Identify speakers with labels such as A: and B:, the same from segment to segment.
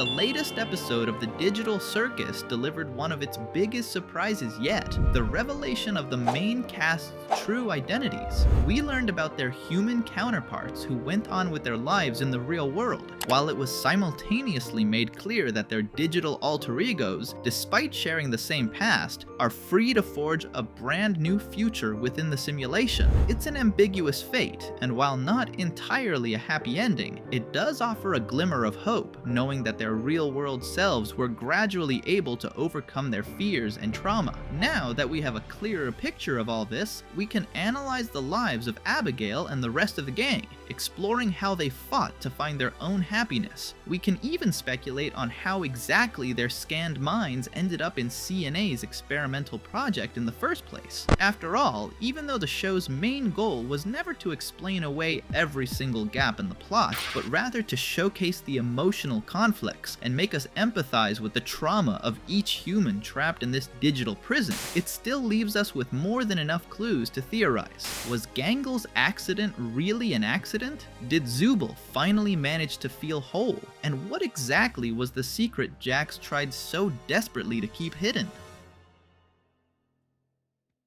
A: the latest episode of the Digital Circus delivered one of its biggest surprises yet, the revelation of the main cast's true identities. We learned about their human counterparts who went on with their lives in the real world, while it was simultaneously made clear that their digital alter egos, despite sharing the same past, are free to forge a brand new future within the simulation. It's an ambiguous fate, and while not entirely a happy ending, it does offer a glimmer of hope, knowing that their real-world selves were gradually able to overcome their fears and trauma. Now that we have a clearer picture of all this, we can analyze the lives of Abigail and the rest of the gang, exploring how they fought to find their own happiness. We can even speculate on how exactly their scanned minds ended up in CNA's experimental project in the first place. After all, even though the show's main goal was never to explain away every single gap in the plot, but rather to showcase the emotional conflicts and make us empathize with the trauma of each human trapped in this digital prison, it still leaves us with more than enough clues to theorize. Was Gangle's accident really an accident? Did Zooble finally manage to feel whole? And what exactly was the secret Jax tried so desperately to keep hidden?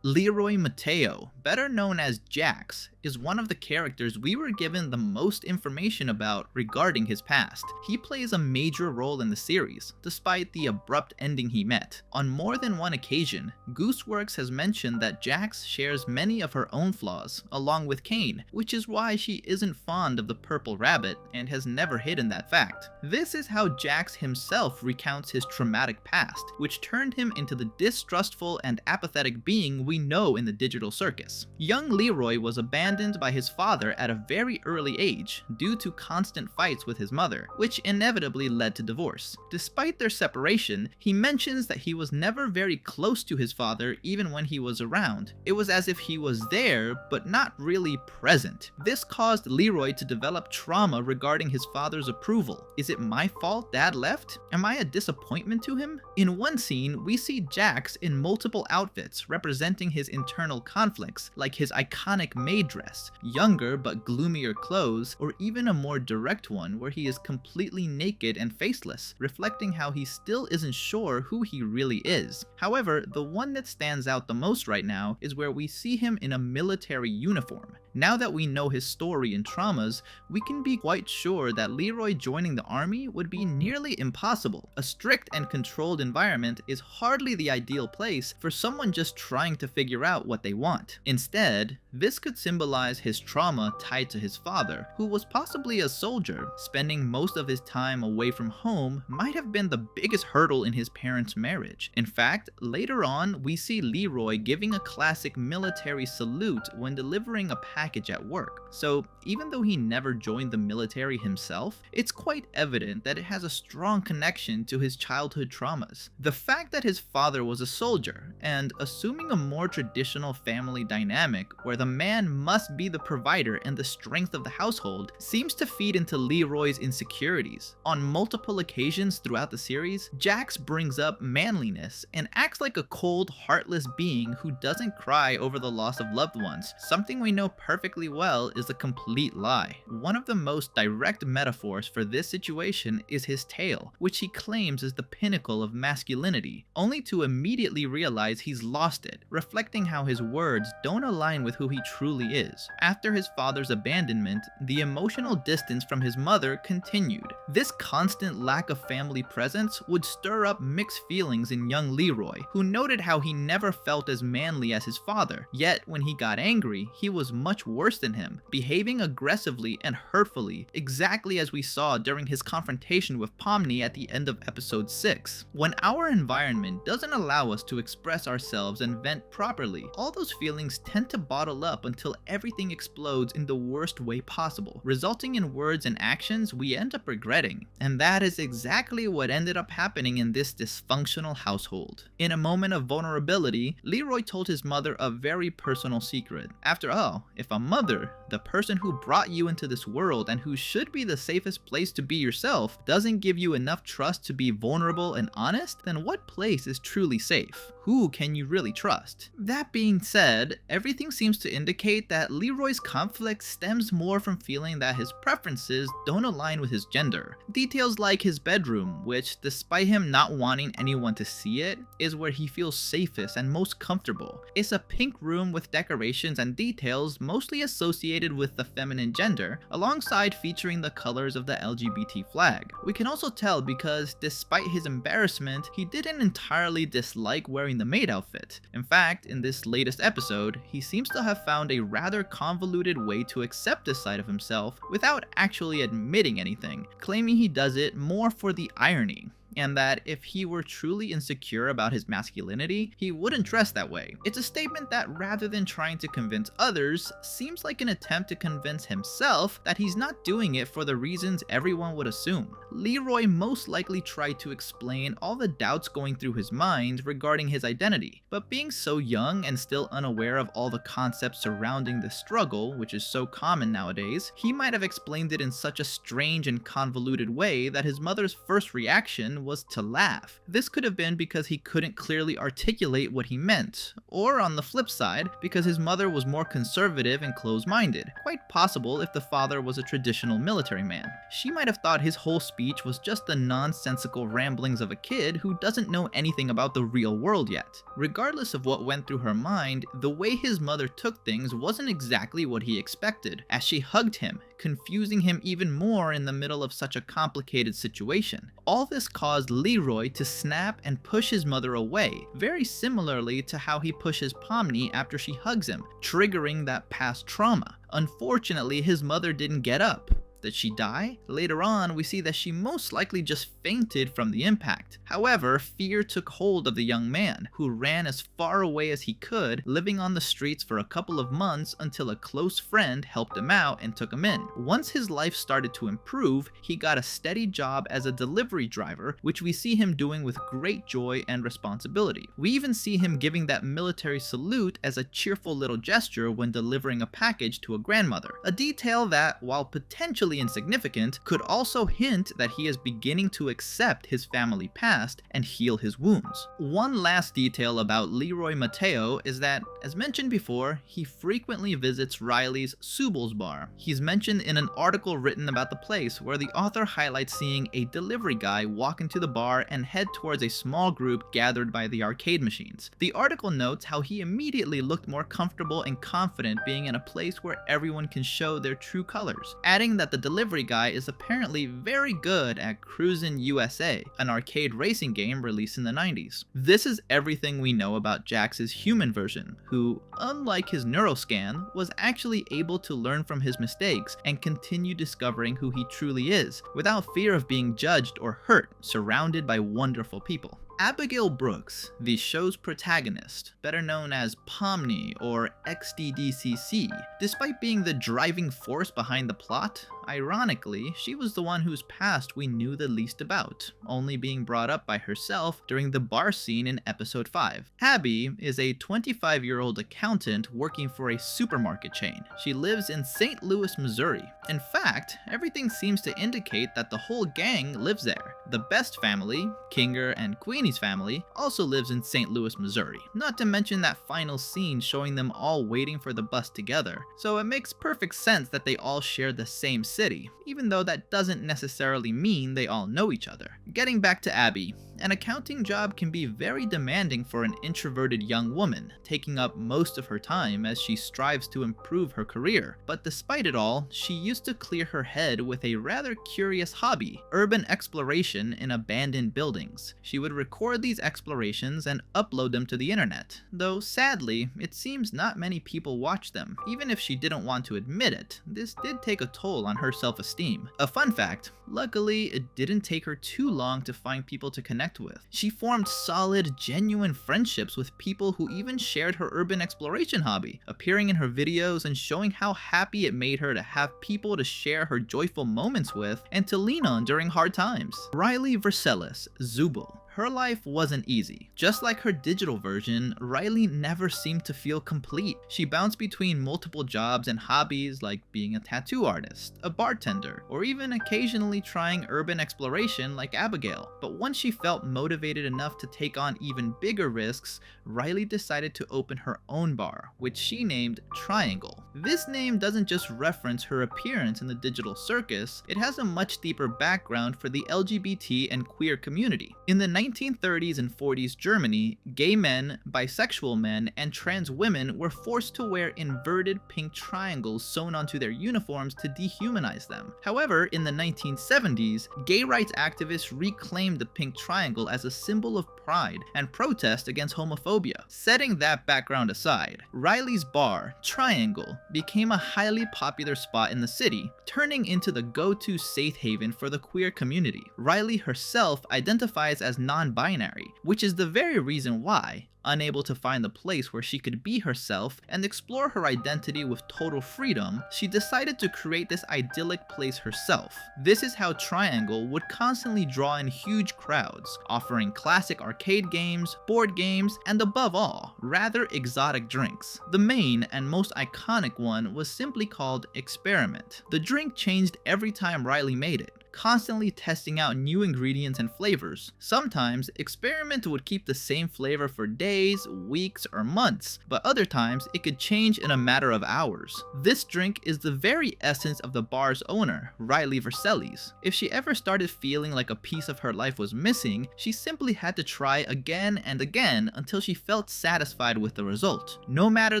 A: Leroy Mateo, better known as Jax, is one of the characters we were given the most information about regarding his past. He plays a major role in the series, despite the abrupt ending he met. On more than one occasion, Gooseworks has mentioned that Jax shares many of her own flaws, along with Kane, which is why she isn't fond of the purple rabbit and has never hidden that fact. This is how Jax himself recounts his traumatic past, which turned him into the distrustful and apathetic being we know in the Digital Circus. Young Leroy was abandoned by his father at a very early age due to constant fights with his mother, which inevitably led to divorce. Despite their separation, he mentions that he was never very close to his father even when he was around. It was as if he was there, but not really present. This caused Leroy to develop trauma regarding his father's approval. Is it my fault Dad left? Am I a disappointment to him? In one scene, we see Jax in multiple outfits representing his internal conflicts, like his iconic maid dress, younger but gloomier clothes, or even a more direct one where he is completely naked and faceless, reflecting how he still isn't sure who he really is. However, the one that stands out the most right now is where we see him in a military uniform. Now that we know his story and traumas, we can be quite sure that Leroy joining the army would be nearly impossible. A strict and controlled environment is hardly the ideal place for someone just trying to figure out what they want. Instead, this could symbolize his trauma tied to his father, who was possibly a soldier. Spending most of his time away from home might have been the biggest hurdle in his parents' marriage. In fact, later on, we see Leroy giving a classic military salute when delivering a package at work. So even though he never joined the military himself, it's quite evident that it has a strong connection to his childhood traumas. The fact that his father was a soldier, and assuming a more traditional family dynamic where the man must be the provider and the strength of the household, seems to feed into Leroy's insecurities. On multiple occasions throughout the series, Jax brings up manliness and acts like a cold, heartless being who doesn't cry over the loss of loved ones, something we know perfectly well is a complete lie. One of the most direct metaphors for this situation is his tail, which he claims is the pinnacle of masculinity, only to immediately realize he's lost it, reflecting how his words don't align with who he truly is. After his father's abandonment, the emotional distance from his mother continued. This constant lack of family presence would stir up mixed feelings in young Leroy, who noted how he never felt as manly as his father, yet when he got angry, he was much worse than him, behaving aggressively and hurtfully, exactly as we saw during his confrontation with Pomni at the end of episode 6. When our environment doesn't allow us to express ourselves and vent properly, all those feelings tend to bottle up until everything explodes in the worst way possible, resulting in words and actions we end up regretting. And that is exactly what ended up happening in this dysfunctional household. In a moment of vulnerability, Leroy told his mother a very personal secret. After all, if a mother, the person who brought you into this world and who should be the safest place to be yourself, doesn't give you enough trust to be vulnerable and honest, then what place is truly safe? Who can you really trust? That being said, everything seems to indicate that Leroy's conflict stems more from feeling that his preferences don't align with his gender. Details like his bedroom, which, despite him not wanting anyone to see it, is where he feels safest and most comfortable. It's a pink room with decorations and details mostly associated with the feminine gender, alongside featuring the colors of the LGBT flag. We can also tell because, despite his embarrassment, he didn't entirely dislike wearing the maid outfit. In fact, in this latest episode, he seems to have found a rather convoluted way to accept this side of himself without actually admitting anything, claiming he does it more for the irony, and that if he were truly insecure about his masculinity, he wouldn't dress that way. It's a statement that, rather than trying to convince others, seems like an attempt to convince himself that he's not doing it for the reasons everyone would assume. Leroy most likely tried to explain all the doubts going through his mind regarding his identity, but being so young and still unaware of all the concepts surrounding the struggle, which is so common nowadays, he might have explained it in such a strange and convoluted way that his mother's first reaction was to laugh. This could have been because he couldn't clearly articulate what he meant, or on the flip side, because his mother was more conservative and closed-minded, quite possible if the father was a traditional military man. She might have thought his whole speech was just the nonsensical ramblings of a kid who doesn't know anything about the real world yet. Regardless of what went through her mind, the way his mother took things wasn't exactly what he expected, as she hugged him, confusing him even more in the middle of such a complicated situation. All this caused Leroy to snap and push his mother away, very similarly to how he pushes Pomni after she hugs him, triggering that past trauma. Unfortunately, his mother didn't get up. Did she die? Later on, we see that she most likely just fainted from the impact. However, fear took hold of the young man, who ran as far away as he could, living on the streets for a couple of months until a close friend helped him out and took him in. Once his life started to improve, he got a steady job as a delivery driver, which we see him doing with great joy and responsibility. We even see him giving that military salute as a cheerful little gesture when delivering a package to a grandmother. A detail that, while potentially insignificant, could also hint that he is beginning to accept his family past and heal his wounds. One last detail about Leroy Mateo is that, as mentioned before, he frequently visits Riley's Zooble's bar. He's mentioned in an article written about the place where the author highlights seeing a delivery guy walk into the bar and head towards a small group gathered by the arcade machines. The article notes how he immediately looked more comfortable and confident being in a place where everyone can show their true colors, adding that the delivery guy is apparently very good at Cruisin' USA, an arcade racing game released in the 90s. This is everything we know about Jax's human version, who, unlike his neuroscan, was actually able to learn from his mistakes and continue discovering who he truly is, without fear of being judged or hurt, surrounded by wonderful people. Abigail Brooks, the show's protagonist, better known as Pomni or XDDCC, despite being the driving force behind the plot, ironically, she was the one whose past we knew the least about, only being brought up by herself during the bar scene in episode 5. Abby is a 25-year-old accountant working for a supermarket chain. She lives in St. Louis, Missouri. In fact, everything seems to indicate that the whole gang lives there. The Best family, Kinger and Queenie's family, also lives in St. Louis, Missouri. Not to mention that final scene showing them all waiting for the bus together. So it makes perfect sense that they all share the same city, even though that doesn't necessarily mean they all know each other. Getting back to Abby, an accounting job can be very demanding for an introverted young woman, taking up most of her time as she strives to improve her career. But despite it all, she used to clear her head with a rather curious hobby: urban exploration in abandoned buildings. She would record these explorations and upload them to the internet, though sadly, it seems not many people watch them. Even if she didn't want to admit it, this did take a toll on her self-esteem. A fun fact, luckily it didn't take her too long to find people to connect with. She formed solid, genuine friendships with people who even shared her urban exploration hobby, appearing in her videos and showing how happy it made her to have people to share her joyful moments with and to lean on during hard times. Riley Verscelis, Zooble. Her life wasn't easy. Just like her digital version, Riley never seemed to feel complete. She bounced between multiple jobs and hobbies like being a tattoo artist, a bartender, or even occasionally trying urban exploration like Abigail. But once she felt motivated enough to take on even bigger risks, Riley decided to open her own bar, which she named Triangle. This name doesn't just reference her appearance in the digital circus, it has a much deeper background for the LGBT and queer community. In the 1930s and 40s Germany, gay men, bisexual men, and trans women were forced to wear inverted pink triangles sewn onto their uniforms to dehumanize them. However, in the 1970s, gay rights activists reclaimed the pink triangle as a symbol of pride and protest against homophobia. Setting that background aside, Riley's bar, Triangle, became a highly popular spot in the city, turning into the go-to safe haven for the queer community. Riley herself identifies as non-binary, which is the very reason why, unable to find the place where she could be herself and explore her identity with total freedom, she decided to create this idyllic place herself. This is how Triangle would constantly draw in huge crowds, offering classic arcade games, board games, and above all, rather exotic drinks. The main and most iconic one was simply called Experiment. The drink changed every time Riley made it, constantly testing out new ingredients and flavors. Sometimes, Experiment would keep the same flavor for days, weeks, or months, but other times it could change in a matter of hours. This drink is the very essence of the bar's owner, Riley Verscelis. If she ever started feeling like a piece of her life was missing, she simply had to try again and again until she felt satisfied with the result. No matter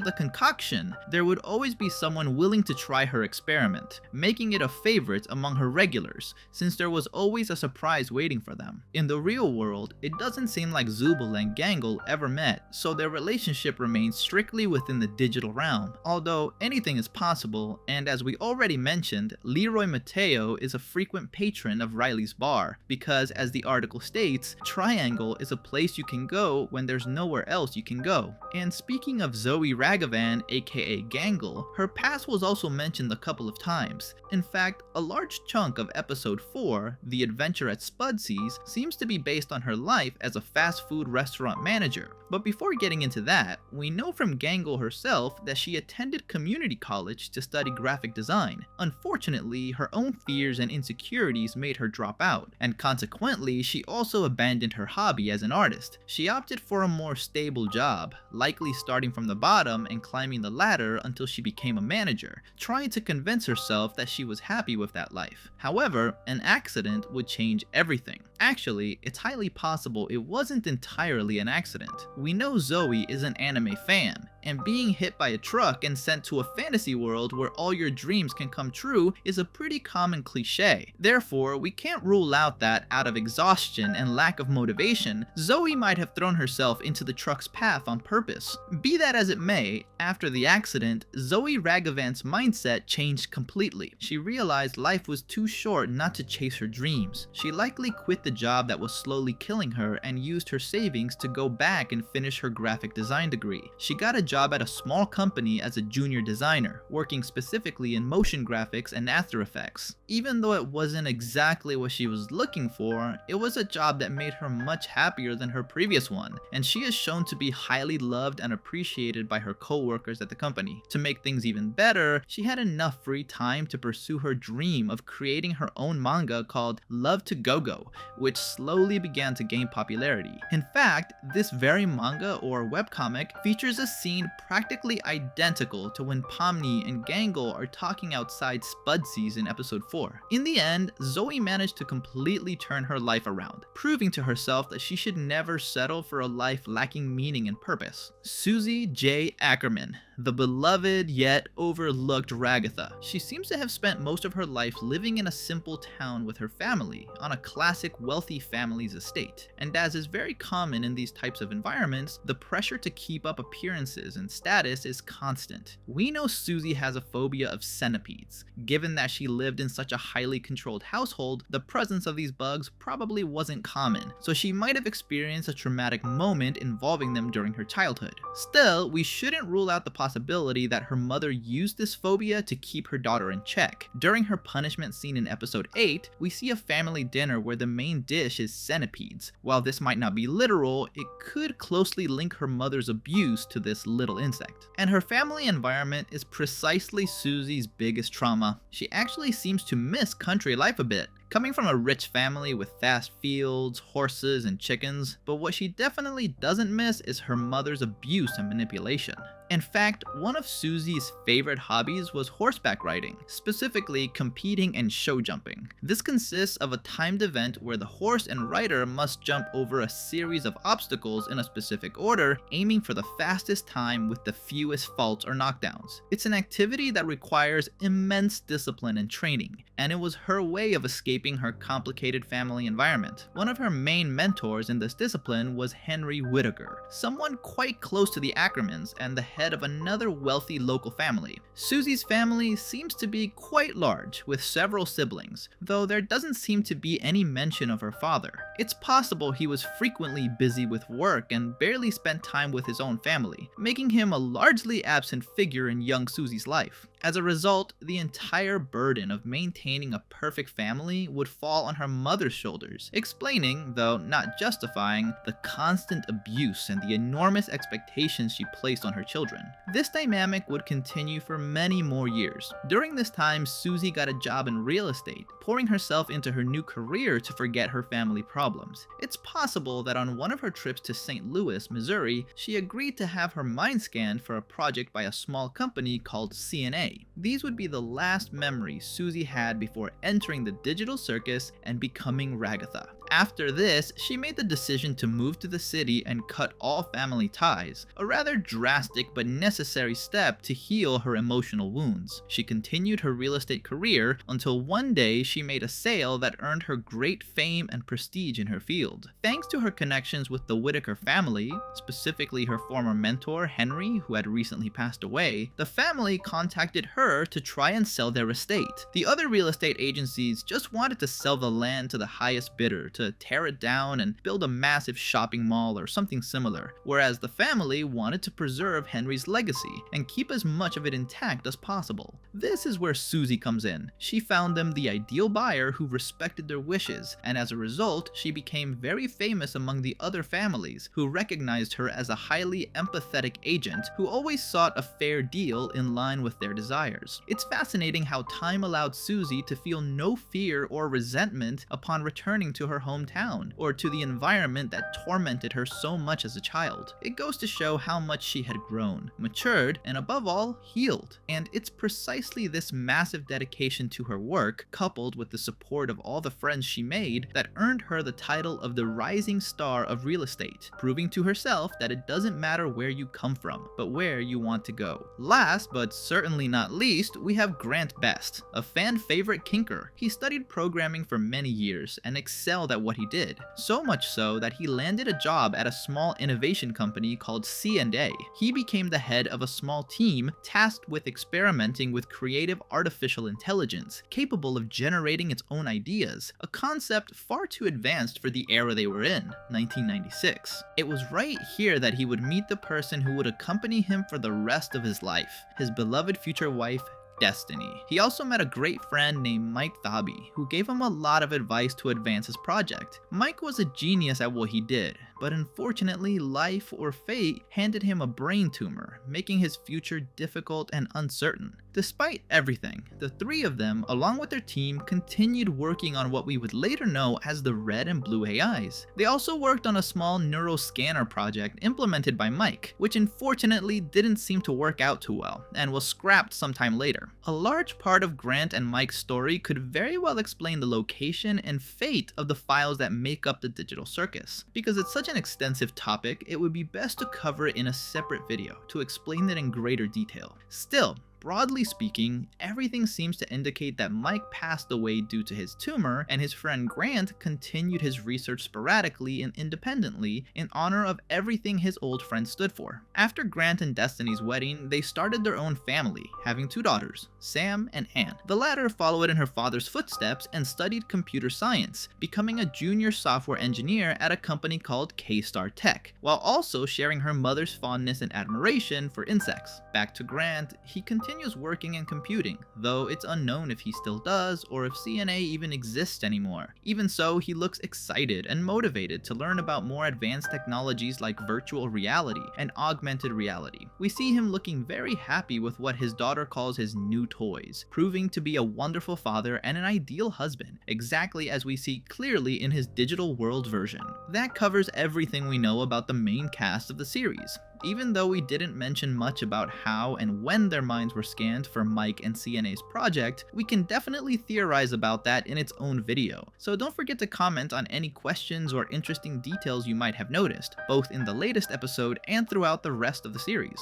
A: the concoction, there would always be someone willing to try her experiment, making it a favorite among her regulars, since there was always a surprise waiting for them. In the real world, it doesn't seem like Zooble and Gangle ever met, so their relationship remains strictly within the digital realm. Although anything is possible, and as we already mentioned, Leroy Mateo is a frequent patron of Riley's bar, because as the article states, Triangle is a place you can go when there's nowhere else you can go. And speaking of Zoe Ragavan, aka Gangle, her past was also mentioned a couple of times. In fact, a large chunk of episode 4, The Adventure at Spudsy's, seems to be based on her life as a fast food restaurant manager. But before getting into that, we know from Gangle herself that she attended community college to study graphic design. Unfortunately, her own fears and insecurities made her drop out, and consequently, she also abandoned her hobby as an artist. She opted for a more stable job, likely starting from the bottom and climbing the ladder until she became a manager, trying to convince herself that she was happy with that life. However, an accident would change everything. Actually, it's highly possible it wasn't entirely an accident. We know Zoe is an anime fan, and being hit by a truck and sent to a fantasy world where all your dreams can come true is a pretty common cliche. Therefore, we can't rule out that, out of exhaustion and lack of motivation, Zoe might have thrown herself into the truck's path on purpose. Be that as it may, after the accident, Zoe Ragavan's mindset changed completely. She realized life was too short not to chase her dreams. She likely quit the job that was slowly killing her and used her savings to go back and finish her graphic design degree. She got a job at a small company as a junior designer, working specifically in motion graphics and After Effects. Even though it wasn't exactly what she was looking for, it was a job that made her much happier than her previous one, and she is shown to be highly loved and appreciated by her co-workers at the company. To make things even better, she had enough free time to pursue her dream of creating her own manga called Love to Go-Go, which slowly began to gain popularity. In fact, this very manga or webcomic features a scene practically identical to when Pomni and Gangle are talking outside Spudsy's in episode 4. In the end, Zoe managed to completely turn her life around, proving to herself that she should never settle for a life lacking meaning and purpose. Susie Acriman, the beloved yet overlooked Ragatha. She seems to have spent most of her life living in a simple town with her family, on a classic wealthy family's estate. And as is very common in these types of environments, the pressure to keep up appearances and status is constant. We know Susie has a phobia of centipedes. Given that she lived in such a highly controlled household, the presence of these bugs probably wasn't common, so she might have experienced a traumatic moment involving them during her childhood. Still, we shouldn't rule out the possibility possibility that her mother used this phobia to keep her daughter in check. During her punishment scene in episode 8, we see a family dinner where the main dish is centipedes. While this might not be literal, it could closely link her mother's abuse to this little insect. And her family environment is precisely Susie's biggest trauma. She actually seems to miss country life a bit, coming from a rich family with vast fields, horses, and chickens, but what she definitely doesn't miss is her mother's abuse and manipulation. In fact, one of Susie's favorite hobbies was horseback riding, specifically competing and show jumping. This consists of a timed event where the horse and rider must jump over a series of obstacles in a specific order, aiming for the fastest time with the fewest faults or knockdowns. It's an activity that requires immense discipline and training, and it was her way of escaping her complicated family environment. One of her main mentors in this discipline was Henry Whittaker, someone quite close to the Acrimans and the head of another wealthy local family. Susie's family seems to be quite large, with several siblings, though there doesn't seem to be any mention of her father. It's possible he was frequently busy with work and barely spent time with his own family, making him a largely absent figure in young Susie's life. As a result, the entire burden of maintaining a perfect family would fall on her mother's shoulders, explaining, though not justifying, the constant abuse and the enormous expectations she placed on her children. This dynamic would continue for many more years. During this time, Susie got a job in real estate, pouring herself into her new career to forget her family problems. It's possible that on one of her trips to St. Louis, Missouri, she agreed to have her mind scanned for a project by a small company called CNA. These would be the last memories Susie had before entering the digital circus and becoming Ragatha. After this, she made the decision to move to the city and cut all family ties, a rather drastic but necessary step to heal her emotional wounds. She continued her real estate career until one day she made a sale that earned her great fame and prestige in her field. Thanks to her connections with the Whittaker family, specifically her former mentor Henry, who had recently passed away, the family contacted her to try and sell their estate. The other real estate agencies just wanted to sell the land to the highest bidder, to tear it down and build a massive shopping mall or something similar, whereas the family wanted to preserve Henry's legacy and keep as much of it intact as possible. This is where Susie comes in. She found them the ideal buyer who respected their wishes, and as a result, she became very famous among the other families, who recognized her as a highly empathetic agent who always sought a fair deal in line with their desires. It's fascinating how time allowed Susie to feel no fear or resentment upon returning to her hometown, or to the environment that tormented her so much as a child. It goes to show how much she had grown, matured, and above all, healed. And it's precisely this massive dedication to her work, coupled with the support of all the friends she made, that earned her the title of the rising star of real estate, proving to herself that it doesn't matter where you come from, but where you want to go. Last, but certainly not least, we have Grant Best, a fan favorite kinker. He studied programming for many years and excelled at what he did, so much so that he landed a job at a small innovation company called C&A. He became the head of a small team tasked with experimenting with creative artificial intelligence, capable of generating its own ideas, a concept far too advanced for the era they were in, 1996. It was right here that he would meet the person who would accompany him for the rest of his life, his beloved future wife, Destiny. He also met a great friend named Mike Thaby, who gave him a lot of advice to advance his project. Mike was a genius at what he did, but unfortunately life or fate handed him a brain tumor, making his future difficult and uncertain. Despite everything, the three of them, along with their team, continued working on what we would later know as the Red and Blue AIs. They also worked on a small neuroscanner project implemented by Mike, which unfortunately didn't seem to work out too well, and was scrapped sometime later. A large part of Grant and Mike's story could very well explain the location and fate of the files that make up the digital circus. Because it's such an extensive topic, it would be best to cover it in a separate video to explain it in greater detail. Still, Broadly speaking, everything seems to indicate that Mike passed away due to his tumor, and his friend Grant continued his research sporadically and independently in honor of everything his old friend stood for. After Grant and Destiny's wedding, they started their own family, having 2 daughters, Sam and Anne. The latter followed in her father's footsteps and studied computer science, becoming a junior software engineer at a company called K-Star Tech, while also sharing her mother's fondness and admiration for insects. Back to Grant, he continues working in computing, though it's unknown if he still does or if CNA even exists anymore. Even so, he looks excited and motivated to learn about more advanced technologies like virtual reality and augmented reality. We see him looking very happy with what his daughter calls his new toys, proving to be a wonderful father and an ideal husband, exactly as we see clearly in his digital world version. That covers everything we know about the main cast of the series. Even though we didn't mention much about how and when their minds were scanned for Mike and CNA's project, we can definitely theorize about that in its own video. So don't forget to comment on any questions or interesting details you might have noticed, both in the latest episode and throughout the rest of the series.